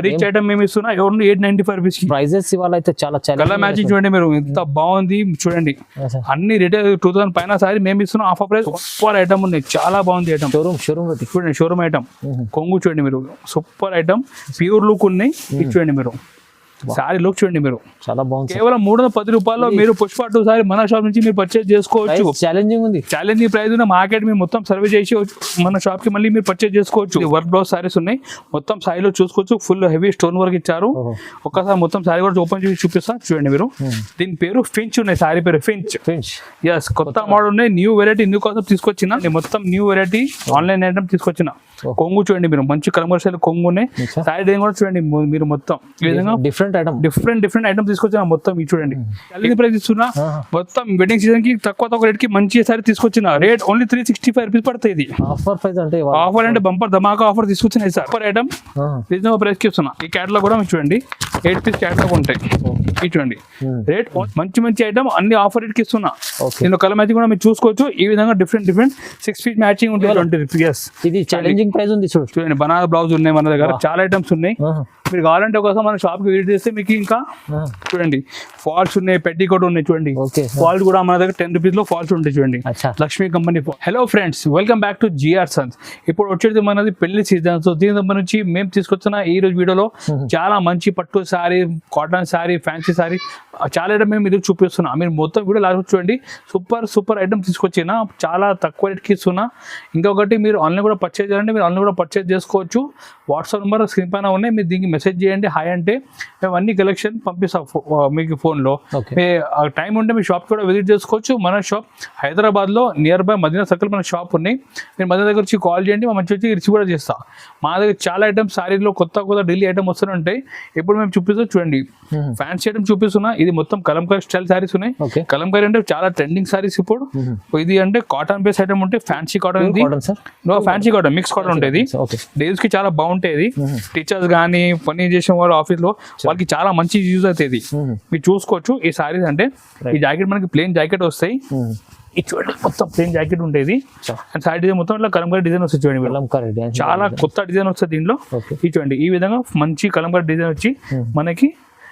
Rich item మేము ఇస్తున్నా only 895 rupees. Prices ఇవాళ అయితే చాలా కలర్ మ్యాచింగ్ చూడండి మీరు, ఎంత బాగుంది చూడండి. అన్ని రిటైల్ 2000 పైన సారీ మేము ఇస్తున్నాం ఆఫర్ ప్రైస్. సూపర్ ఐటమ్ ఉంది, చాలా బాగుంది ఐటమ్. షోరూమ్ చూడండి, షోరూమ్ ఐటమ్. కొంగు చూడండి మీరు, సూపర్ ఐటమ్, ప్యూర్ లుక్ ఉన్నాయి. ఇది చూడండి మీరు, సారీ లుక్ చూడండి మీరు, చాలా బాగుంది. కేవలం 310 రూపాయల్లో మీరు పుష్ప 2 సారీ మన షాప్ నుంచి మీరు పర్చేజ్ చేసుకోవచ్చు. ఛాలెంజింగ్ ఉంది, ఛాలెంజింగ్ ప్రైస్ ఉన్న మార్కెట్ మీరు మొత్తం సర్వే చేసి మన షాప్ కి మళ్ళీ మీరు పర్చేజ్ చేసుకోవచ్చు. వర్క్ బ్లౌజ్ సారీస్ ఉన్నాయి, మొత్తం సారీలో చూసుకోవచ్చు. ఫుల్ హెవీ స్టోన్ వర్క్ ఇచ్చారు. ఒక్కసారి మొత్తం సారీ కూడా ఓపెన్ చేసి చూపిస్తా చూడండి మీరు. దీని పేరు ఫించ్ ఉన్నాయి, సారీ పేరు ఫించ్. ఎస్, కొత్త మోడల్ ఉన్నాయి, న్యూ వెరైటీ, న్యూ కాన్సెప్ట్ తీసుకొచ్చిన. మొత్తం న్యూ వెరైటీ ఆన్లైన్ ఐటమ్ తీసుకొచ్చిన. కొంగు చూడండి మీరు, మంచి కమర్షియల్ కొంగు ఉన్నాయి. సారీ డిజైన్ కూడా చూడండి మీరు, మొత్తం ఈ విధంగా డిఫరెంట్ ఐటమ్ తీసుకొచ్చిన. మొత్తం ఇది చూడండి, ఛాలెంజ్ ప్రైస్ ఇస్తున్నా. మొత్తం వెడ్డింగ్ సీజన్ కి తక్కువ రేట్ కి మంచి సారీ తీసుకొచ్చిన. రేట్ ఓన్లీ 365 రూపీస్ పడుతుంది. ఇది ఆఫర్ ప్రైస్ అంటే, ఆఫర్ అంటే బంపర్ ధమాకా ఆఫర్ తీసుకొచ్చిన sir. Offer item reasonable price కి ఇస్తున్నా. ఈ క్యాటలాగ్ కూడా మీరు చూడండి, 8 పీస్ క్యాటలాగ్ ఉంటాయి. ఇది చూడండి, రేట్ మంచి ఐటమ్, అన్ని ఆఫర్ రేట్ కి ఇస్తున్నా. దీనిలో కలర్ మ్యాచింగ్ కూడా మీరు చూసుకోవచ్చు. ఈ విధంగా డిఫరెంట్ 6 పీస్ మ్యాచింగ్ ఉంటుంది. 20 రూపీస్. ఇది ఛాలెంజింగ్ ప్రైస్ ఉంది. చూడండి, బనారస్ బ్లౌజ్ ఉన్నాయి మన దగ్గర, చాలా ఐటమ్స్ ఉన్నాయి. మీరు కావాలంటే ఒకసారి మన షాప్ కి విజిట్ చేస్తే మీకు ఇంకా చూడండి ఫాల్స్ ఉన్నాయి, పెట్టికోట్ ఉన్నాయి. చూడండి, ఫాల్స్ కూడా మన దగ్గర 10 రూపీస్ లో ఫాల్స్ ఉంటాయి. చూడండి, Lakshmi company. Hello friends, welcome back to GR Sons. ఇప్పుడు వచ్చేది మనది పెళ్లి సీజన్. సో దీని సంబంధించి మేము తీసుకొచ్చిన ఈ రోజు వీడియోలో చాలా మంచి పట్టు sorry, cotton sorry, fancy sorry, చాలా ఐటమ్ మేము ఇది చూపిస్తున్నా. మీరు మొత్తం వీడియో లాస్ట్ చూడండి. సూపర్ ఐటమ్ తీసుకొచ్చిన, చాలా తక్కువ రేట్కి ఇస్తున్నా. ఇంకొకటి, మీరు ఆన్లైన్ కూడా పర్చేజ్ చేయాలంటే మీరు ఆన్లైన్ కూడా పర్చేజ్ చేసుకోవచ్చు. వాట్సాప్ నెంబర్ స్క్రీన్ పైన ఉన్నాయి, మీరు దీనికి మెసేజ్ చేయండి. హాయ్ అంటే మేము అన్ని కలెక్షన్ పంపిస్తాం మీకు ఫోన్లో. టైం ఉంటే మీ షాప్ కూడా విజిట్ చేసుకోవచ్చు. మన షాప్ హైదరాబాద్లో నియర్ బై మదీనా సర్కిల్ మన షాప్ ఉన్నాయి. మీరు మదీనా దగ్గర వచ్చి కాల్ చేయండి, మంచి వచ్చి రిసీవ్ కూడా చేస్తాం. మా దగ్గర చాలా ఐటమ్స్ సారీలో కొత్త డైలీ ఐటమ్ వస్తూనే ఉంటాయి. ఇప్పుడు మేము చూపిస్తాం చూడండి, ఫ్యాన్సీ ఐటమ్ చూపిస్తున్నా. ఇది మొత్తం కలంకారీ స్టైల్ సారీస్ ఉన్నాయి. కలంకారీ అంటే చాలా ట్రెండింగ్ సారీస్ ఇప్పుడు. ఇది అంటే కాటన్ బేస్ ఐటమ్ ఉంటే ఫ్యాన్సీ కాటన్, ఇది ఫ్యాన్సీ కాటన్ మిక్స్ కాటన్ ఉంటుంది. డేస్ కి చాలా బాగుంటాయి. టీచర్స్ కానీ పని చేసిన వాళ్ళు ఆఫీస్ లో వాళ్ళకి చాలా మంచి యూజ్ అవుతుంది. మీరు చూసుకోవచ్చు. ఈ సారీస్ అంటే ఈ జాకెట్ మనకి ప్లెయిన్ జాకెట్ వస్తాయి. ఇది చూడండి, మొత్తం ప్లెయిన్ జాకెట్ ఉంటుంది. అండ్ సారీ డిజైన్ మొత్తం ఇట్లా కలంకారీ డిజైన్ వస్తుంది. చూడండి, చాలా కొత్త డిజైన్ వస్తుంది దీనిలో. ఇది చూడండి, ఈ విధంగా మంచి కలంకారీ డిజైన్ వచ్చి మనకి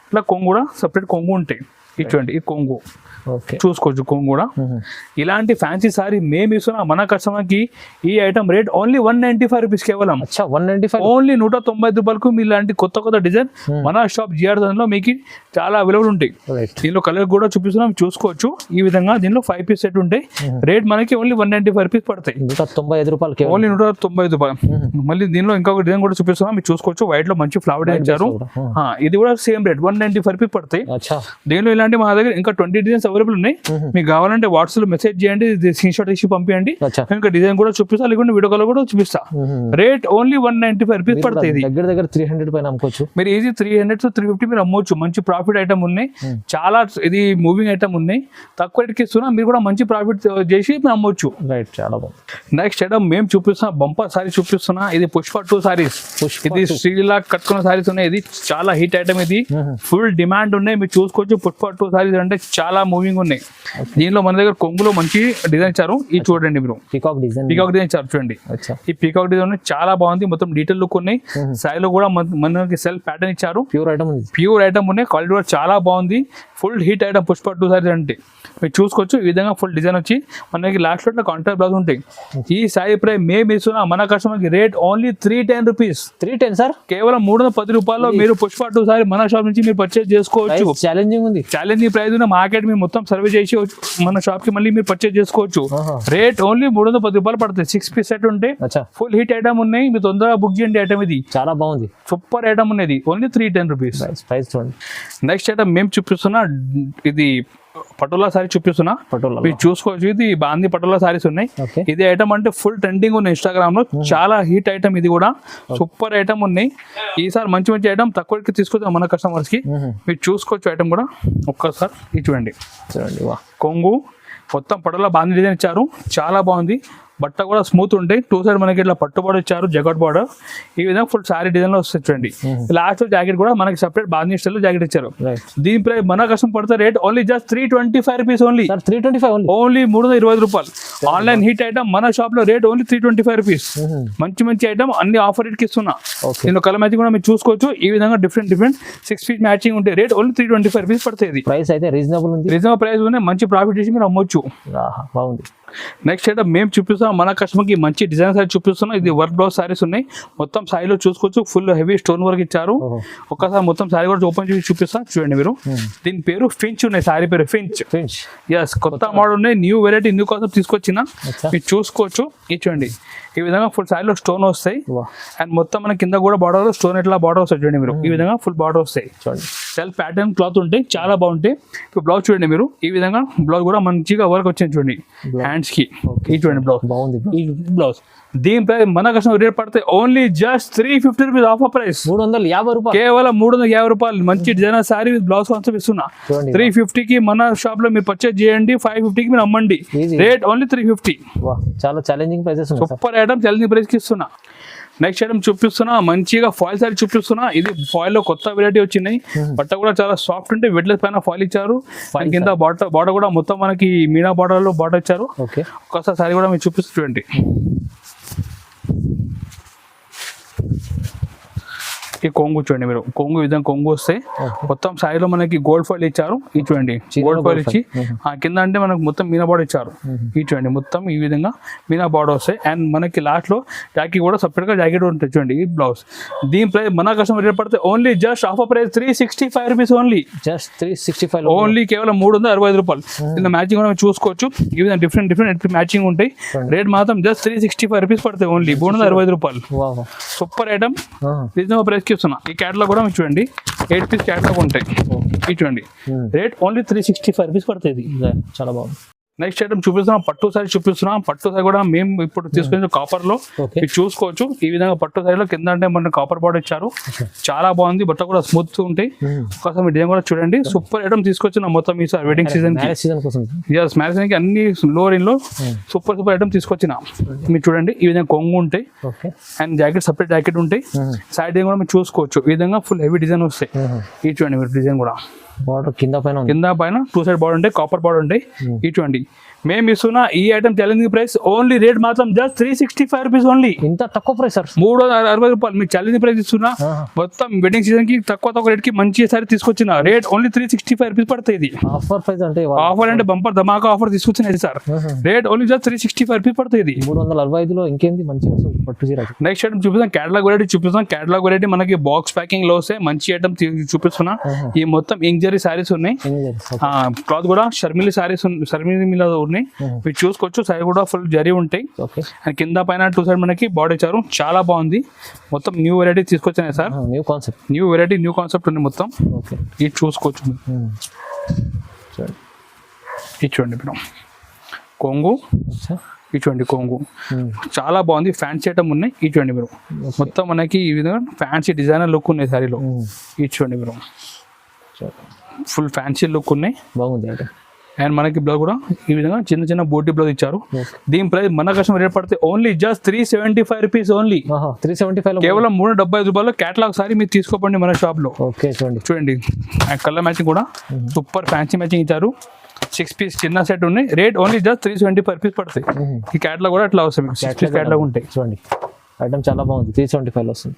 ఇట్లా కొంగు కూడా సపరేట్ కొంగు ఉంటాయి. ఇది చూడండి, ఈ కొంగు చూసుకోవచ్చు. కొంగు కూడా ఇలాంటి ఫ్యాన్సీ సారీ మేము ఇస్తున్నా మన కస్టమర్ కి. ఈ ఐటమ్ రేట్ ఓన్లీ 195 రూపీస్, కేవలం 195, ఓన్లీ 190 రూపాయలకు. మీ ఇలాంటి కొత్త డిజైన్ మన షాప్ జిఆర్ లో మీకు చాలా అవైలబుల్ ఉంటాయి. దీనిలో కలర్ కూడా చూపిస్తున్నాం, చూసుకోవచ్చు. ఈ విధంగా దీనిలో 5 పీస్ సెట్ ఉంటాయి. రేట్ మనకి ఓన్లీ 195 రూపీస్ పడతాయి. 195 రూపాయలు, ఓన్లీ 195 రూపాయలు. మళ్ళీ దీనిలో ఇంకొక డిజైన్ కూడా చూపిస్తున్నాం, మీరు చూసుకోవచ్చు. వైట్ లో మంచి ఫ్లవర్ డిజైన్ ఇచ్చారు. ఇది కూడా సేమ్ రేట్ 195 రూపీస్ పడతాయి. దీనిలో ఇలాంటి మా దగ్గర ఇంకా 20 డిజైన్స్ అవైలబుల్ ఉన్నాయి. మీకు కావాలంటే వాట్సాప్ లో మెసేజ్ చేయండి, స్క్రీన్ షాట్ తీసి పంపించండి. ఇంకా డిజైన్ కూడా చూపిస్తా, లేకుంటే వీడియో కాల్ కూడా చూపిస్తా. రేట్ ఓన్లీ 195 రూపీస్ పడుతుంది. దగ్గర 300 పైన అమ్ముకోవచ్చు. మీరు ఈజీ 300 to 350 మీరు అమ్మవచ్చు. మంచి ప్రాఫిట్ ఐటమ్ ఉన్నాయి, చాలా ఇది మూవింగ్ ఐటమ్ ఉన్నాయి. తక్కువ రేట్కి ఇస్తున్నా, మీరు కూడా మంచి ప్రాఫిట్ చేసి మీరు అమ్మవచ్చు. రైట్, చాలా బాగుంది. నెక్స్ట్ ఐటమ్ మేము చూపిస్తున్నా, బంపర్ సారీ చూపిస్తున్నా. ఇది పుష్ప 2 సారీస్. ఇది శ్రీలా కట్టుకున్న సారీస్ ఉన్నాయి. ఇది చాలా హిట్ ఐటమ్, ఇది ఫుల్ డిమాండ్ ఉన్నాయి. మీరు చూసుకోవచ్చు. పుష్ప 2 సారీస్ అంటే చాలా మూవింగ్ ఉన్నాయి. దీనిలో మన దగ్గర కొంగులో మంచి డిజైన్ ఇచ్చారు. ఇది చూడండి మీరు, పీకాక్ డిజైన్ ఇచ్చారు. చూడండి, ఈ పీకాక్ డిజైన్ చాలా బాగుంది. మొత్తం డీటెయిల్ లుక్ ఉన్నాయి. సారీలో కూడా మనకి సెల్ఫ్ ప్యాటర్న్ ఇచ్చారు. ప్యూర్ ఐటమ్ ఉన్నాయి. క్వాలిటీ కూడా చాలా బాగుంది. Full hit item Pushpa 2 saris అంటే మీరు చూసుకోవచ్చు. ఈ విధంగా ఫుల్ డిజైన్ వచ్చి మనకి లాస్ట్ లో కాంట్రాక్ట్ బ్లౌజ్ ఉంటాయి. ఈ సారీ ప్రైస్ మేము ఇస్తున్నా మన కస్టమర్ కి రేట్ ఓన్లీ 310 రూపీస్. 310 సార్, కేవలం 310 రూపాయల్లో మీరు పుష్ప 2 సారీ మన షాప్ నుంచి మీరు పర్చేజ్ చేసుకోవచ్చు. ఛాలెంజింగ్ ఉంది, ఛాలెంజింగ్ ప్రైస్ ఉన్న మార్కెట్ మీరు మొత్తం సర్వే చేసి మన షాప్ కి మళ్ళీ మీరు పర్చేజ్ చేసుకోవచ్చు. రేట్ ఓన్లీ 310 రూపాయలు పడుతుంది. 6 పీస్ సెట్ ఉంటే ఫుల్ హిట్ ఐటమ్ ఉన్నాయి. మీరు తొందరగా బుక్ చేయండి. ఐటమ్ ఇది చాలా బాగుంది, సూపర్ ఐటమ్ ఉన్నది. Only 310 rupees price. Next item మేము చూపిస్తున్నా, ఇది పటోలా సారీ చూపిస్తున్నా. మీరు చూసుకోవచ్చు. ఇది బాందీ పటోలా సారీస్ ఉన్నాయి. ఇది ఐటమ్ అంటే ఫుల్ ట్రెండింగ్ ఉన్నాయి ఇన్స్టాగ్రామ్ లో. చాలా హిట్ ఐటమ్, ఇది కూడా సూపర్ ఐటమ్ ఉన్నాయి. ఈసారి మంచి ఐటమ్ తక్కువకి తీసుకొచ్చాం మన కస్టమర్స్ కి. మీరు చూసుకోవచ్చు. ఐటమ్ కూడా ఒక్కసారి ఇది చూడండి. కొంగు మొత్తం పటోలా బాందీ డిజైన్ ఇచ్చారు. చాలా బాగుంది. బట్ట కూడా స్మూత్ ఉంటాయి. 2 సైడ్ మనకి ఇట్లా పట్టు బార్డర్ ఇచ్చారు, జగట్ బార్డర్. ఈ విధంగా ఫుల్ సారీ డిజైన్ లో వస్తుంది చూడండి. లాస్ట్ జాకెట్ కూడా మనకి సెపరేట్ బాంధీ స్టైల్ లో జాకెట్ ఇచ్చారు. దీని ప్రైస్ మన కష్టం పడితే rate only just 325 rupees only. 325 only 325 రూపాయలు. ఆన్లైన్ హిట్ ఐటమ్ మన షాప్ లో రేట్ ఓన్లీ 325 రూపీస్. మంచి ఐటమ్ అన్ని ఆఫర్ రేట్ కి ఇస్తున్నా. దీనిలో కలర్ మ్యాచింగ్ కూడా మీరు చూసుకోవచ్చు. ఈ విధంగా డిఫరెంట్ 6 ఫీట్ మ్యాచింగ్ ఉంటే రేట్ ఓన్లీ 325 రూపీస్ పడుతుంది. ప్రైస్ అయితే రీజనబుల్ ఉంది. రీజనబుల్ ప్రైస్ ఉన్నాయి, మంచి ప్రాఫిట్ చేసి మీరు అమ్మొచ్చు. బాగుంది. నెక్స్ట్ ఐటమ్ మేము చూపిస్తాం మన కస్టమర్ కి మంచి డిజైన్ సారీ చూపిస్తున్నాం. ఇది వర్క్ బ్లౌజ్ సారీస్ ఉన్నాయి. మొత్తం సారీలో చూసుకోవచ్చు, ఫుల్ హెవీ స్టోన్ వర్క్ ఇచ్చారు. ఒక్కసారి మొత్తం సారీ కూడా ఓపెన్ చేసి చూపిస్తా చూడండి మీరు. దీని పేరు ఫించ్ ఉన్నాయి, సారీ పేరు ఫించ్. ఎస్, కొత్త మోడల్ ఉన్నాయి, న్యూ వెరైటీ, న్యూ కాన్సెప్ట్ తీసుకొచ్చిన మీరు చూసుకోవచ్చు. ఇది చూడండి, ఈ విధంగా ఫుల్ సారీలో స్టోన్ వస్తాయి. అండ్ మొత్తం మన కింద కూడా బార్డర్ స్టోన్ ఇట్లా బార్డర్ వస్తాయి చూడండి మీరు. ఈ విధంగా ఫుల్ బార్డర్ వస్తాయి. సెల్ఫ్ ప్యాటర్న్ క్లాత్ ఉంటాయి, చాలా బాగుంటాయి. ఇప్పుడు బ్లౌజ్ చూడండి మీరు. ఈ విధంగా బ్లౌజ్ కూడా మంచిగా వర్క్ వచ్చింది చూడండి హ్యాండ్స్ కి. ఈ చూడండి బ్లౌజ్ బాగుంది. ఈ బ్లౌజ్ దీని ప్రైస్ మన కస్టమర్ రేట్ పడితే only just 350 rupees offer price. 350 రూపాయలు, కేవలం 350 రూపాయలు. మంచి designer sorry with blouse concept ఇస్తున్నా. 350 కి మన షాప్ లో మీరు పర్చేజ్ చేయండి, 550 కి మీరు అమ్మండి. Rate only 350. చాలా challenging prices, super item, challenging price కి ఇస్తున్నా. నెక్స్ట్ ఐటమ్ చూపిస్తున్నా, మంచిగా ఫాయిల్ సారీ చూపిస్తున్నా. ఇది ఫాయిల్ లో కొత్త వెరైటీ వచ్చినాయి. బట్ట కూడా చాలా సాఫ్ట్ ఉంటే వెడ్లెస్ పైన ఫాయిల్ ఇచ్చారు. కింద బార్డర్ కూడా మొత్తం మనకి మీనా బార్డర్ లో బార్డర్ ఇచ్చారు. ఒక్కసారి సారీ కూడా మీరు చూపిస్తూ చూడండి. ఈ కొంగు చూడండి మీరు. కొంగు విధంగా కొంగు వస్తాయి. మొత్తం సారీలో మనకి గోల్డ్ ఫాయిల్ ఇచ్చారు. ఇది చూడండి, గోల్డ్ ఫాయిల్ ఇచ్చి కింద అంటే మనకు మొత్తం మీనా బార్డర్ ఇచ్చారు. ఇది చూడండి, మొత్తం ఈ విధంగా మీనా బార్డర్ వస్తాయి. అండ్ మనకి లాస్ట్ లో జాకెట్ కూడా సపరేట్ గా జాకెట్ ఉంటుంది చూడండి. ఈ బ్లౌజ్ దీని ప్రైస్ మన కస్టమర్ రేట్ పడితే only just offer price 365 rupees only. Just 365 only, కేవలం 365 రూపాయలు. దీని మ్యాచింగ్ కూడా చూసుకోవచ్చు. ఈ విధంగా డిఫరెంట్ మ్యాచింగ్ ఉంటాయి. రేట్ మాత్రం జస్ట్ 365 రూపీస్ పడతాయి ఓన్లీ. 365 రూపాయలు. సూపర్ ఐటమ్, రీజనబుల్ ప్రైస్ కి ఇస్తున్నా. ఈ క్యాటలాగ్ కూడా మీరు చూడండి, 8 పీస్ క్యాటలాగ్ ఉంటాయి. ఇది చూడండి, రేట్ ఓన్లీ 365 రూపీస్ పడుతుంది. చాలా బాగుంది. నెక్స్ట్ ఐటమ్ చూపిస్తున్నాం, పట్టు సారీ చూపిస్తున్నాం. పట్టు సారీ కూడా మేము ఇప్పుడు తీసుకునే కాపర్ లో మీరు చూసుకోవచ్చు. ఈ విధంగా పట్టు సారీలో కింద అంటే మన కాపర్ బార్డర్ ఇచ్చారు. చాలా బాగుంది, బట్ట కూడా స్మూత్ ఉంటాయి. ఒకసారి మీరు డిజైన్ కూడా చూడండి. సూపర్ ఐటమ్ తీసుకొచ్చిన మొత్తం ఈ సార్ వెడ్డింగ్ సీజన్ మ్యారేజ్ కి అన్ని లో రేంజ్ లో సూపర్ ఐటమ్ తీసుకొచ్చిన. మీరు చూడండి, ఈ విధంగా కొంగు ఉంటాయి అండ్ జాకెట్ సపరేట్ జాకెట్ ఉంటాయి. సైడ్ డిజైన్ కూడా మీరు చూసుకోవచ్చు. ఈ విధంగా ఫుల్ హెవీ డిజైన్ వస్తాయి. ఇది చూడండి మీరు, డిజైన్ కూడా బార్డర్ కింద పైన 2 సైడ్ బార్డర్ ఉంటాయి, కాపర్ బార్డర్ ఉంటాయి. ఇటువంటి మేము ఇస్తున్న ఈ item challenging price only. Rate మాత్రం జస్ట్ 365 రూపీస్ ఓన్లీ. ఇంత తక్కువ ప్రైస్ సార్, 360 రూపాయలు. మీకు ఛాలెంజింగ్ ప్రైస్ ఇస్తున్నా. మొత్తం వెడ్డింగ్ సీజన్ కి తక్కువ రేట్ కి మంచి సారీ తీసుకొచ్చిన. రేట్ ఓన్లీ 365 రూపీస్ పడుతుంది. ఆఫర్ ప్రైస్ అంటే ఆఫర్ అంటే బంపర్ ధమాకా ఆఫర్ తీసుకొచ్చినది sir. Rate only just 365 rupees పడుతుంది. 345 లో ఇంకేంది మంచి పట్టు చీర. నెక్స్ట్ ఐటమ్ చూపిస్తాం, క్యాటలాగ్ వెరైటీ చూపిస్తాం. క్యాటలాగ్ వెరైటీ మనకి బాక్స్ ప్యాకింగ్ లో వస్తే మంచి ఐటమ్ చూపిస్తున్నా. ఈ మొత్తం ఇంజరీ సారీస్ ఉన్నాయి. క్లాత్ కూడా షర్మిలి సారీస్, షర్మిలి మీద ఉన్నాయి. మీరు చూసుకోవచ్చు. సైడ్ కూడా ఫుల్ జరీ ఉంటాయి. అండ్ కింద పైన 2 సైడ్ మనకి బార్డర్ ఇచ్చారు. చాలా బాగుంది. మొత్తం న్యూ వెరైటీ తీసుకొచ్చాయి sir. New variety, new concept ఉంది మొత్తం. ఇది చూసుకోవచ్చు. ఇది చూడండి ఇప్పుడు కొంగు. ఇటువంటి కొంగు చాలా బాగుంది. ఫ్యాన్సీ ఐటమ్ ఉన్నాయి. ఇటువంటి మీరు మొత్తం మనకి ఈ విధంగా ఫ్యాన్సీ డిజైనర్ లుక్ ఉన్నాయి సారీలో. ఇటువంటి మీరు ఫుల్ ఫ్యాన్సీ లుక్ ఉన్నాయి, బాగుంది. అండ్ మనకి బ్లౌజ్ కూడా ఈ విధంగా చిన్న బోటీ బ్లౌజ్ ఇచ్చారు. దీని ప్రైస్ మన కస్టమర్ రేట్ పడితే ఓన్లీ జస్ట్ 375 రూపీస్ ఓన్లీ. 375 కేవలం 375 రూపాయలు. క్యాటలాగ్ సారీ మీరు తీసుకోండి మన షాప్ లో. చూడండి, కలర్ మ్యాచింగ్ కూడా సూపర్ ఫ్యాన్సీ మ్యాచింగ్ ఇచ్చారు. 6 పీస్ చిన్న సెట్ ఉన్నాయి. రేట్ ఓన్లీ జస్ట్ 375 రూపీస్ పడుతుంది. ఈ క్యాటలాగ్ కూడా అట్లా వస్తుంది. 6 పీస్ క్యాటలాగ్ ఉంటాయి. చూడండి, ఐటమ్ చాలా బాగుంది. 375 వస్తుంది.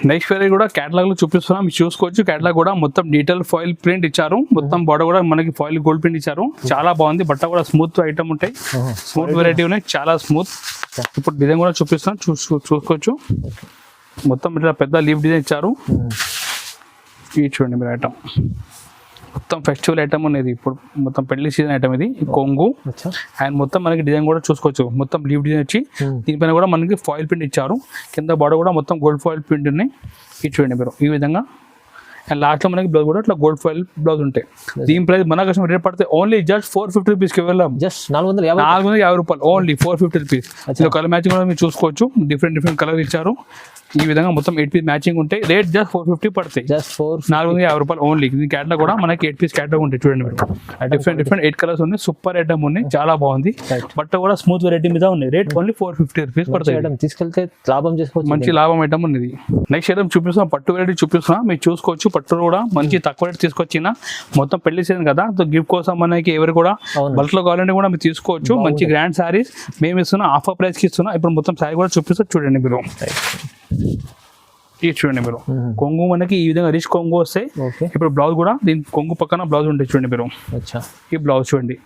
నెక్స్ట్ వెరైటీ కూడా క్యాటలాగ్ లో చూపిస్తున్నాం, మీరు చూసుకోవచ్చు. క్యాటలాగ్ కూడా మొత్తం డీటెయిల్ ఫాయిల్ ప్రింట్ ఇచ్చారు. మొత్తం బార్డర్ కూడా మనకి ఫాయిల్ గోల్డ్ ప్రింట్ ఇచ్చారు. చాలా బాగుంది. బట్ట కూడా స్మూత్ ఐటమ్ ఉంటాయి. స్మూత్ వెరైటీ ఉన్నాయి, చాలా స్మూత్. ఇప్పుడు డిజైన్ కూడా చూపిస్తున్నాం, చూసుకోవచ్చు. మొత్తం ఇట్లా పెద్ద లీఫ్ డిజైన్ ఇచ్చారు. ఇది చూడండి మీరు ఐటమ్ మొత్తం ఫెస్టివల్ ఐటమ్ ఉన్నది. ఇప్పుడు మొత్తం పెళ్లి సీజన్ ఐటమ్ ఇది. కొంగు అండ్ మొత్తం మనకి డిజైన్ కూడా చూసుకోవచ్చు. మొత్తం లీవ్ డిజైన్ వచ్చి దీనిపైన కూడా మనకి ఫాయిల్ ప్రింట్ ఇచ్చారు. కింద బార్డర్ కూడా మొత్తం గోల్డ్ ఫాయిల్ ప్రింట్ ఉన్నాయి. ఇది చూడండి మీరు ఈ విధంగా. అండ్ లాస్ట్ లో మనకి బ్లౌజ్ కూడా ఇట్లా గోల్డ్ ఫాయిల్ బ్లౌజ్ ఉంటాయి. దీని ప్రైస్ మన కస్టమర్ రేట్ పడితే ఓన్లీ జస్ట్ 450 రూపీస్ కి వెళ్ళాం. జస్ట్ 450 రూపాయలు ఓన్లీ 450 రూపీస్. కలర్ మ్యాచింగ్ కూడా మీరు చూసుకోవచ్చు, డిఫరెంట్ కలర్ ఇచ్చారు. ఈ విధంగా మొత్తం 8 పీస్ మ్యాచింగ్ ఉంటాయి. రేట్ జస్ట్ 450 పడతాయి. జస్ట్ 450 రూపాయలు ఓన్లీ. ఈ క్యాటలాగ్ కూడా మనకి 8 పీస్ క్యాటలాగ్ ఉంటాయి. చూడండి మీరు, డిఫరెంట్ 8 కలర్స్ ఉన్నాయి. సూపర్ ఐటమ్ ఉన్నాయి, చాలా బాగుంది. బట్ట కూడా స్మూత్ వెరైటీ మీద ఉన్నాయి. రేట్ ఓన్లీ 450 రూపీస్ పడతాయి. తీసుకెళ్తే లాభం చేసుకోవచ్చు, మంచి లాభం ఐటమ్ ఉన్నది. నెక్స్ట్ ఐటమ్ చూపిస్తున్నా, పట్టు వెరైటీ చూపిస్తున్నా, మీరు చూసుకోవచ్చు. పట్టు కూడా మంచి తక్కువ రేట్ తీసుకొచ్చిన, మొత్తం పెళ్లి సీజన్ కదా, గిఫ్ట్ కోసం మనకి ఎవరు కూడా బల్క్ లో కావాలంటే కూడా మీరు తీసుకోవచ్చు. మంచి గ్రాండ్ సారీస్ మేము ఇస్తున్నా, ఆఫర్ ప్రైస్ కి ఇస్తున్నా. ఇప్పుడు మొత్తం సారీ కూడా చూపిస్తా, చూడండి మీరు. ఇది చూడండి మీరు, కొంగు మనకి ఈ విధంగా రిచ్ కొంగు వస్తాయి. ఇప్పుడు బ్లౌజ్ కూడా దీని కొంగు పక్కన బ్లౌజ్ ఉంటాయి. చూడండి మీరు, ఈ బ్లౌజ్ చూడండి,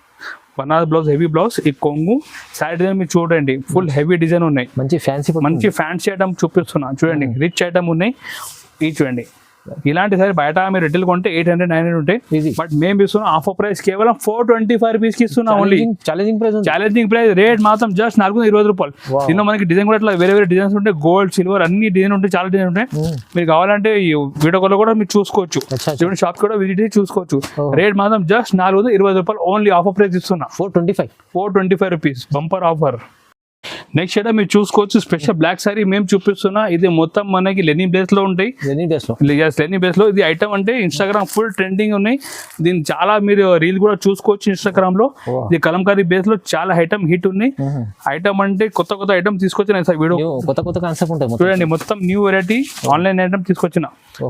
బనారస్ బ్లౌజ్, హెవీ బ్లౌజ్. ఈ కొంగు సారీ డిజైన్ మీరు చూడండి, ఫుల్ హెవీ డిజైన్ ఉన్నాయి. మంచి ఫ్యాన్సీ ఐటమ్ చూపిస్తున్నా, చూడండి. రిచ్ ఐటమ్ ఉన్నాయి. ఇది చూడండి, ఇలాంటి సారీ బయట మీరు రిటైల్ కొంటే 800-900 ఉంటాయి. బట్ మేము ఇస్తున్నాం ఆఫర్ ప్రైస్ కేవలం 425 రూపీస్ కి ఇస్తున్నాం. Only challenging price. రేట్ మాత్రం జస్ట్ 420 రూపాయలు. దీనిలో మనకి డిజైన్ కూడా ఇట్లా వేరే డిజైన్స్ ఉంటాయి, గోల్డ్, సిల్వర్ అన్ని డిజైన్ ఉంటాయి, చాలా డిజైన్ ఉంటాయి. మీరు కావాలంటే ఈ వీడియో కాల్ కూడా మీరు చూసుకోవచ్చు, షాప్ కూడా విజిట్ చేసి చూసుకోవచ్చు. రేట్ మాత్రం జస్ట్ 420 రూపాయలు ఓన్లీ. ఆఫర్ ప్రైస్ ఇస్తున్నా 425 rupees, bumper offer. Next item మీరు చూసుకోవచ్చు, స్పెషల్ బ్లాక్ సారీ మేము చూపిస్తున్నా. ఇది మొత్తం మనకి లెనిన్ బేస్ లో ఉంటాయి. లెనిన్ బేస్ లో ఇది ఐటమ్ అంటే ఇన్స్టాగ్రామ్ ఫుల్ ట్రెండింగ్ ఉన్నాయి. దీన్ని చాలా మీరు రీల్ కూడా చూసుకోవచ్చు ఇన్స్టాగ్రామ్ లో. ఇది కలంకారీ బేస్ లో చాలా ఐటమ్ హిట్ ఉన్నాయి. ఐటమ్ అంటే కొత్త ఐటమ్ తీసుకొచ్చిన వీడియో, కొత్త కాన్సెప్ట్ ఉంటాయి. చూడండి, మొత్తం న్యూ వెరైటీ ఆన్లైన్ ఐటమ్ తీసుకొచ్చిన.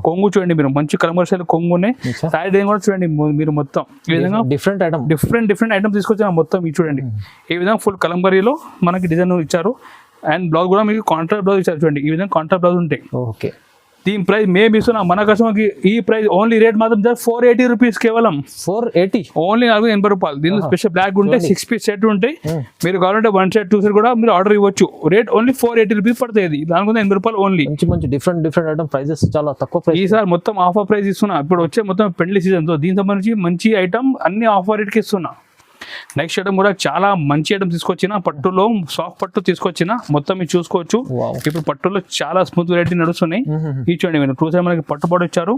కొంగు చూడండి మీరు, మంచి కమర్షియల్ కొంగు ఉన్నాయి. సారీ డిజైన్ కూడా చూడండి మీరు, మొత్తం ఈ విధంగా డిఫరెంట్ ఐటమ్ తీసుకొచ్చిన. మొత్తం ఇది చూడండి, ఈ విధంగా ఫుల్ కలంకారీలో మనకి డిజైన్ ఇచ్చారు. అండ్ బ్లౌజ్ కూడా మీకు కాంట్రాస్ట్ బ్లౌజ్ ఇచ్చారు. చూడండి, ఈ విధంగా కాంట్రాస్ట్ బ్లౌజ్ ఉంటాయి. ఓకే, దీని ప్రైస్ మేము ఇస్తున్నాం మన కస్టమర్కి. ఈ ప్రైస్ ఓన్లీ రేట్ మాత్రం 480 రూపీస్ కేవలం. 480 ఓన్లీ 480 రూపాయలు. దీనిలో స్పెషల్ బ్లాక్ ఉంటే 6 పీస్ సెట్ ఉంటాయి. మీరు కావాలంటే 1 సెట్ 2 సెట్ కూడా మీరు ఆర్డర్ ఇవ్వచ్చు. రేట్ ఓన్లీ 480 రూపీస్ పడుతుంది. దానికి 80 రూపాయలు ఓన్లీ. మంచి డిఫరెంట్ ఐటమ్ ప్రైజెస్ చాలా తక్కువ ప్రైస్. ఈసారి మొత్తం ఆఫర్ ప్రైస్ ఇస్తున్నా. ఇప్పుడు వచ్చే మొత్తం పెళ్లి సీజన్ తో దీనికి సంబంధించి మంచి ఐటమ్ అన్ని ఆఫర్ రేట్కి ఇస్తున్నా. నెక్స్ట్ ఐటమ్ కూడా చాలా మంచి ఐటమ్ తీసుకొచ్చిన, పట్టులో సాఫ్ట్ పట్టు తీసుకొచ్చిన. మొత్తం మీరు చూసుకోవచ్చు. ఇప్పుడు పట్టులో చాలా స్మూత్ వెరైటీ నడుస్తున్నాయి. ఈ చూడండి మీరు, 2 సైడ్ మనకి పట్టు పట్టు ఇచ్చారు.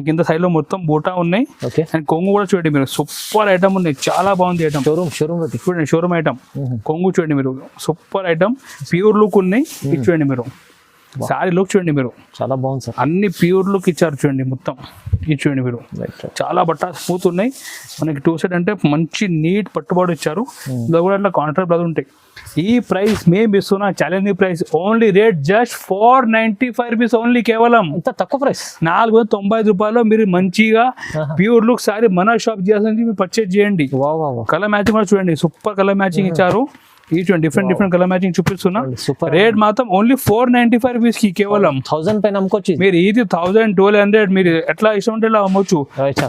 కింద సైడ్ లో మొత్తం బూటా ఉన్నాయి. అండ్ కొంగు కూడా చూడండి మీరు, సూపర్ ఐటమ్ ఉన్నాయి, చాలా బాగుంది ఐటమ్. చూడండి, షోరూమ్ ఐటమ్. కొంగు చూడండి మీరు, సూపర్ ఐటమ్, ప్యూర్ లుక్ ఉన్నాయి. ఇది చూడండి మీరు, సారీ లుక్ చూడండి మీరు, చాలా బాగుంది సార్. అన్ని ప్యూర్ లుక్ ఇచ్చారు చూడండి మొత్తం. ఇది చూడండి మీరు, చాలా బట్ట స్మూత్ ఉన్నాయి. మనకి 2 సెట్ అంటే మంచి నీట్ పట్టుబాటు ఇచ్చారు. ఇందులో కూడా అట్లా కాంట్రాక్ట్ బ్లౌజ్ ఉంటాయి. ఈ ప్రైస్ మేము ఇస్తున్నా challenging price. Only rate just 495 rupees only. కేవలం తక్కువ ప్రైస్ 495 రూపాయలు మీరు మంచిగా ప్యూర్ లుక్ సారీ మన షాప్ చేయాల్సింది మీరు పర్చేజ్ చేయండి. కలర్ మ్యాచింగ్ కూడా చూడండి, సూపర్ కలర్ మ్యాచింగ్ ఇచ్చారు. ఈ చూడండి, డిఫరెంట్ కలర్ మ్యాచింగ్ చూపిస్తున్నా. రేట్ మాత్రం ఓన్లీ 495 రూపీస్ కి కేవలం. 1000 పైన అమ్ముకోవచ్చు. మీరు ఇది 1000 1200 మీరు ఎట్లా ఇష్టం ఉంటే ఇలా అమ్మొచ్చు.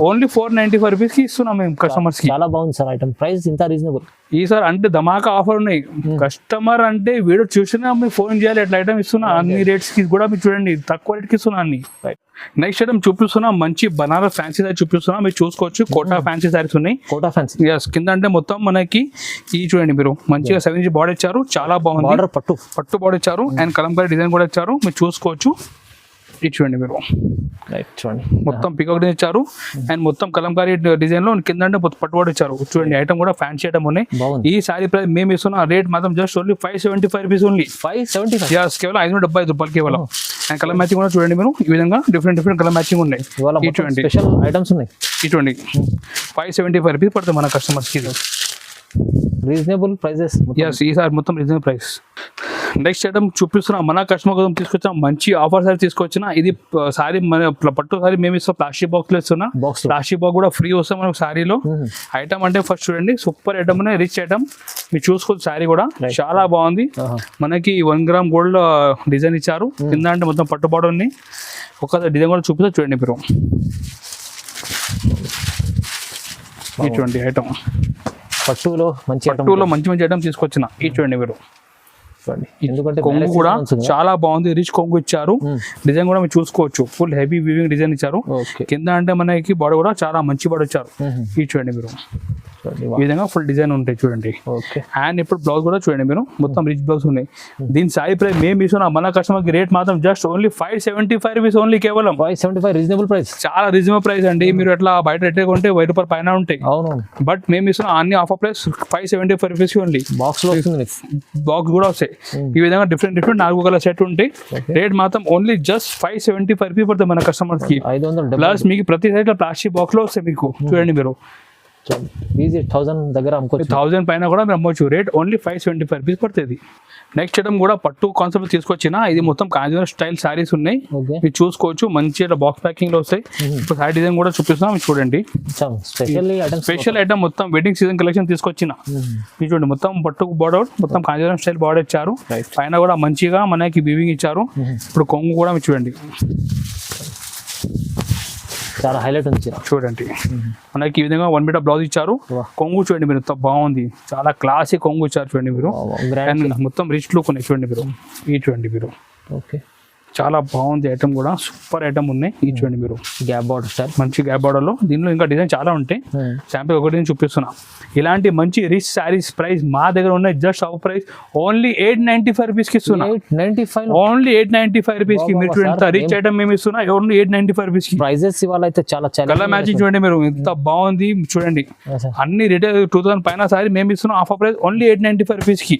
ఓన్లీ 495 రూపీస్ కి ఇస్తున్నాం మేము కస్టమర్స్ కి. చాలా బాగుంది సార్ ఐటమ్, ప్రైస్ ఇంత రీజనబుల్. ఈసారి అంటే ధమాకా ఆఫర్ ఉన్నాయి. కస్టమర్ అంటే వీడియో చూసినా మీరు ఫోన్ చేయాలి, ఎట్లా ఐటమ్ ఇస్తున్నా. అన్ని రేట్స్ కి కూడా మీరు చూడండి, తక్కువ రేట్ కి ఇస్తున్నా అన్ని. నెక్స్ట్ ఐటమ్ చూపిస్తున్నా, మంచి బనారస్ ఫ్యాన్సీ సారీ చూపిస్తున్నా. మీరు చూసుకోవచ్చు, కోటా ఫ్యాన్సీ సారీస్ ఉన్నాయి. కోటా ఫ్యాన్సీ కింద అంటే మొత్తం మనకి ఈ చూడండి మీరు, మంచిగా 7 ఇంచ్ బార్డర్ ఇచ్చారు, చాలా బాగుంది. పట్టు బార్డర్ ఇచ్చారు అండ్ కలంకారీ డిజైన్ కూడా ఇచ్చారు, మీరు చూసుకోవచ్చు. ఇది చూడండి మీరు, చూడండి మొత్తం పికాక్ డిజైన్ ఇచ్చారు అండ్ మొత్తం కలంకారీ డిజైన్ లో కింద అంటే పట్టుబాటు ఇచ్చారు. చూడండి, ఐటమ్ కూడా ఫ్యాన్సీ ఐటమ్ ఉన్నాయి. ఈ సారీ ప్రైస్ మేము ఇస్తున్న రేట్ మాత్రం జస్ట్ ఓన్లీ 575 రూపీస్ ఓన్లీ. 575 కేవలం 575 రూపాయలు కేవలం. అండ్ కలర్ మ్యాచింగ్ కూడా చూడండి మీరు, ఈ విధంగా డిఫరెంట్ కలర్ మ్యాచింగ్ ఉన్నాయి. చూడండి, స్పెషల్ ఐటమ్స్ ఉన్నాయి. చూడండి, 575 రూపీస్ పడుతుంది మన కస్టమర్స్ కి. Reasonable prices. ఈసారి మొత్తం రీజనబుల్ ప్రైస్. నెక్స్ట్ ఐటమ్ చూపిస్తున్నా, మన కస్టమర్ కోసం తీసుకొచ్చిన మంచి ఆఫర్ సారీ తీసుకొచ్చిన. ఇది సారీ మన పట్టు సారీ మేము ఇస్తాం, ప్లాస్టిక్ బాక్స్ లో ఇస్తున్నా. ప్లాస్టిక్ బాక్స్ కూడా ఫ్రీ వస్తాం మనకు సారీలో. ఐటమ్ అంటే ఫస్ట్ చూడండి, సూపర్ ఐటమ్, రిచ్ ఐటమ్. మీరు చూసుకోవచ్చు, సారీ కూడా చాలా బాగుంది. మనకి 1 గ్రామ్ గోల్డ్ డిజైన్ ఇచ్చారు. కింద అంటే మొత్తం పట్టుబాటు ఉంది. ఒక డిజైన్ కూడా చూపిస్తా చూడండి మీరు. ఇటువంటి ఐటమ్ పట్టులో మంచి ఐటమ్ తీసుకొచ్చిన. ఈ చూడండి మీరు, కొంగు కూడా చాలా బాగుంది, రిచ్ కొంగు ఇచ్చారు. డిజైన్ కూడా మీరు చూసుకోవచ్చు, ఫుల్ హెవీ వీవింగ్ డిజైన్ ఇచ్చారు. కింద అంటే మనకి బాడీ కూడా చాలా మంచి బాడీ ఇచ్చారు. ఈ చూడండి మీరు, ఈ విధంగా ఫుల్ డిజైన్ ఉంటాయి చూడండి. ఓకే. అండ్ ఇప్పుడు బ్లౌజ్ కూడా చూడండి మీరు, మొత్తం రిచ్ బ్లౌజ్ ఉన్నాయి. దీని సాయి ప్రైస్ మేము ఇస్తున్నాం మన కస్టమర్ కి రేట్ మాత్రం జస్ట్ ఓన్లీ 575 రూపీస్ ఓన్లీ, కేవలం 575 రీజనబుల్ ప్రైస్, చాలా రీజనబుల్ ప్రైస్ అండి. మీరు ఎట్లా బయట రేట్ కొంటే 1000 రూపాయలు పైన ఉంటాయి. అవును, బట్ మేము ఇస్తున్నాం అన్ని offer price 575 rupees only. Box లో వస్తుంది, బాక్స్ కూడా వస్తాయి. ఈ విధంగా డిఫరెంట్ 4 కలర్ సెట్ ఉంటాయి. రేట్ మాత్రం ఓన్లీ జస్ట్ 575 రూపీస్ పడుతుంది మన కస్టమర్స్ కి. 500 ప్లస్ మీకు ప్రతి సైడ్ ప్లాస్టిక్ బాక్స్ లో వస్తాయి మీకు చూడండి మీరు. ఈజీ 1000 దగ్గర అమ్ముకోవచ్చు, 1000 పైన కూడా మీరు అమ్మవచ్చు. రేట్ ఓన్లీ 575 రూపీస్ పడుతుంది. నెక్స్ట్ ఐటమ్ కూడా పట్టు కాన్సెప్ట్ తీసుకొచ్చిన, ఇది మొత్తం కాంజీవరం స్టైల్ సారీస్ ఉన్నాయి. మీరు చూసుకోవచ్చు, మంచిగా బాక్స్ ప్యాకింగ్ లో వస్తాయి. ఇప్పుడు సారీ డిజైన్ కూడా చూపిస్తున్నాం చూడండి. స్పెషల్ ఐటమ్ మొత్తం వెడ్డింగ్ సీజన్ కలెక్షన్ తీసుకొచ్చిన. ఇది చూడండి, మొత్తం పట్టు బోర్డర్, మొత్తం కాంజీవరం స్టైల్ బోర్డర్ ఇచ్చారు. పైన కూడా మంచిగా మనకి వీవింగ్ ఇచ్చారు. ఇప్పుడు కొంగు కూడా మీరు చూడండి, చాలా హైలైట్ ఉంది చూడండి. మనకి ఈ విధంగా 1 మీటర్ బ్లౌజ్ ఇచ్చారు. కొంగు చూడండి మీరు, ఎంత బాగుంది, చాలా క్లాసిక్ కొంగు ఇచ్చారు చూడండి మీరు. మొత్తం రిచ్ లుక్ ఉన్నాయి చూడండి మీరు. ఈ చూడండి మీరు, ఓకే, చాలా బాగుంది ఐటమ్ కూడా, సూపర్ ఐటమ్ ఉన్నాయి. ఈ చూడండి మీరు, గ్యాప్ బార్డర్ స్టైల్, మంచి గ్యాప్ బార్డర్ లో. దీనిలో ఇంకా డిజైన్ చాలా ఉంటాయి. శాంపిల్ ఒకటి చూపిస్తున్నా. ఇలాంటి మంచి రిచ్ శారీస్ ప్రైస్ మా దగ్గర ఉన్నాయి just of price only 895 rupees కి ఇస్తున్నా. 895, ఓన్లీ 895 రూపీస్ కి. మీరు చూడండి రిచ్ ఐటమ్ మేము ఇస్తున్నా ఓన్లీ 895 రూపీస్ కి. ప్రైజెస్ ఇవాళ అయితే చాలా కలర్ మ్యాచింగ్ చూడండి మీరు, ఎంత బాగుంది చూడండి. అన్ని రిటైల్ 2000 పైన సారీ మేము ఇస్తున్నాం ఆఫర్ ప్రైస్ ఓన్లీ 895 రూపీస్ కి.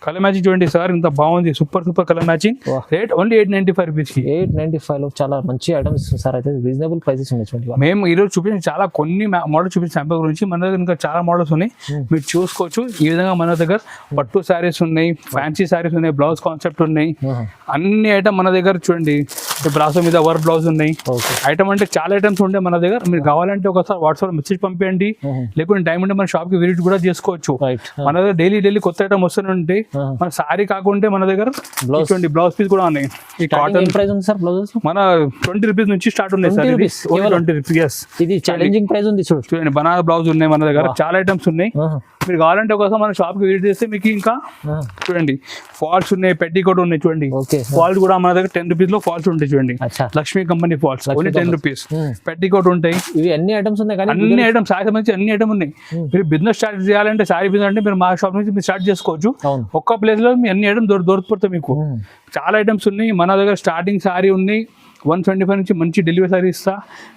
కలర్ మ్యాచింగ్ చూడండి సార్, ఎంత బాగుంది, super colour matching. Rate only 895 rupees కి. 895 లో చాలా మంచి ఐటమ్స్ సార్, అయితే రీజనబుల్ ప్రైసెస్ ఉన్నాయి చూడండి. మేము ఈరోజు చూపించిన చాలా కొన్ని మోడల్ చూపించిన శాంపుల్ గురించి, మన దగ్గర ఇంకా చాలా మోడల్స్ ఉన్నాయి, మీరు చూసుకోవచ్చు. ఈ విధంగా మన దగ్గర పట్టు శారీస్ ఉన్నాయి, ఫ్యాన్సీ శారీస్ ఉన్నాయి, బ్లౌజ్ కాన్సెప్ట్ ఉన్నాయి, అన్ని ఐటమ్ మన దగ్గర చూడండి. బ్రాసో మీద వర్క్ బ్లౌజ్ ఉన్నాయి. ఐటమ్ అంటే చాలా ఐటమ్స్ ఉంటాయి మన దగ్గర. మీరు కావాలంటే ఒకసారి వాట్సాప్ మెసేజ్ పంపించండి, లేకుంటే టైం ఉంటే మన షాప్ కి విజిట్ కూడా చేసుకోవచ్చు. మన దగ్గర డైలీ కొత్త ఐటమ్ వస్తూనే ఉంటాయి. మన సారీ కాకుంటే మన దగ్గర బ్లౌజ్ పీస్ కూడా ఉన్నాయి. ఈ కాటన్ ప్రైస్ ఉంది సార్ బ్లౌజెస్ మన 20 రూపీస్ నుంచి స్టార్ట్ ఉన్నాయి సార్. 20 రూపీస్. ఇది ఛాలెంజింగ్ ప్రైస్ ఉంది చూడండి. బనానా బ్లౌజ్ ఉన్నాయి మన దగ్గర, చాలా ఐటమ్స్ ఉన్నాయి. మీరు కావాలంటే ఒకసారి మన షాప్ కి విజిట్ చేస్తే మీకు ఇంకా చూడండి ఫాల్స్ ఉన్నాయి, పెట్టికోట్ ఉన్నాయి చూడండి. ఫాల్స్ కూడా మన దగ్గర 10 రూపీస్ లో ఫాల్స్ ఉంటాయి చూడండి. Lakshmi company falls only 10 rupees. Petticoat ఉంటాయి. ఇవి అన్ని ఐటమ్స్ ఉన్నాయి, అన్ని ఐటమ్స్ సారీ సంబంధించి అన్ని ఐటమ్ ఉన్నాయి. మీరు బిజినెస్ స్టార్ట్ చేయాలంటే సారీ బిజినెస్ అంటే మీరు మా షాప్ నుంచి మీరు స్టార్ట్ చేసుకోవచ్చు. ఒక్క ప్లేస్ లో మీ అన్ని ఐటమ్ దొరికిపోతాయి మీకు. చాలా ఐటమ్స్ ఉన్నాయి మన దగ్గర. స్టార్టింగ్ సారీ ఉన్నాయి 125 నుంచి మంచి డెలివరీ సారీ ఇస్తా.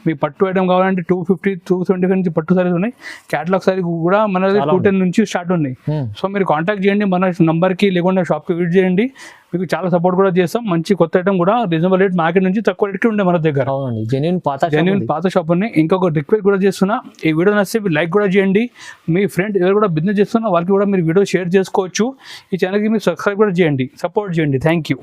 మీ పట్టు ఐటమ్ కావాలంటే 250, 225 నుంచి పట్టు సారీస్ ఉన్నాయి. క్యాటలాగ్ సారీ కూడా మన దగ్గర 210 నుంచి స్టార్ట్ ఉన్నాయి. సో మీరు కాంటాక్ట్ చేయండి మన నంబర్కి, లేకుంటే షాప్కి విజిట్ చేయండి. మీకు చాలా సపోర్ట్ కూడా చేస్తాం. మంచి కొత్త ఐటమ్ కూడా రీజనబుల్ రేట్, మార్కెట్ నుంచి తక్కువ రేట్కి ఉండే మన దగ్గర. జెన్యూన్ పాత షాప్ ఉన్నాయి. ఇంకొక రిక్వెస్ట్ కూడా చేస్తున్నా, ఈ వీడియో నచ్చితే లైక్ కూడా చేయండి. మీ ఫ్రెండ్ ఎవరు కూడా బిజినెస్ చేస్తున్నా వాళ్ళకి కూడా మీరు వీడియో షేర్ చేసుకోవచ్చు. ఈ ఛానల్కి మీరు సబ్స్క్రైబ్ కూడా చేయండి, సపోర్ట్ చేయండి. Thank you.